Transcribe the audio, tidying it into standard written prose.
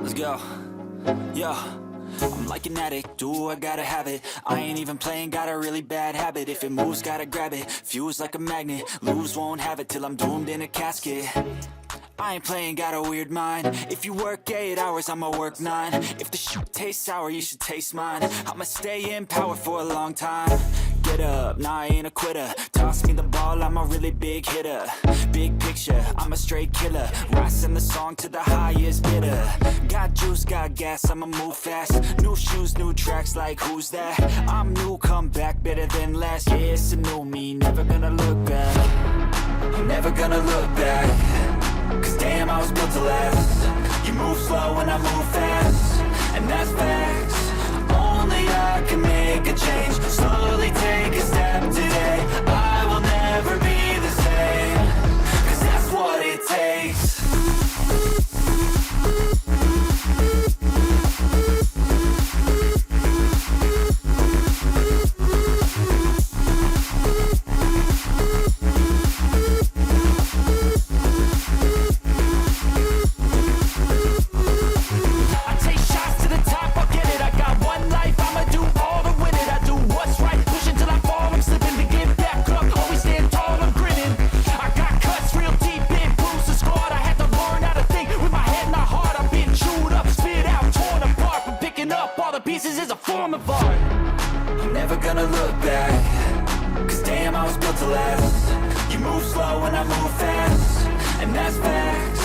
Let's go. Yo, I'm like an addict, do I gotta have it. I ain't even playing, got a really bad habit. If it moves, gotta grab it, fuse like a magnet. Lose, won't have it till I'm doomed in a casket. I ain't playing, got a weird mind. If you work 8 hours, I'ma work 9. If the shit tastes sour, you should taste mine. I'ma stay in power for a long time. Get up, nah, I ain't a quitter. Toss me the ball, I'm a really big hitter. Big picture, I'm a straight killer. Rising the song to the highest bidder. Got juice, got gas, I'ma move fast. New shoes, new tracks, like who's that? I'm new, come back, better than last. Yeah, it's a new me, never gonna look back. I'm never gonna look back. Cause damn, I was built to last. You move slow and I move fast, and that's facts. Only I can make a change. Slowly take a step today. I will never be the same. Cause that's what it takes. Pieces is a form of art. I'm never gonna look back. Cause damn, I was built to last. You move slow and I move fast, and that's facts.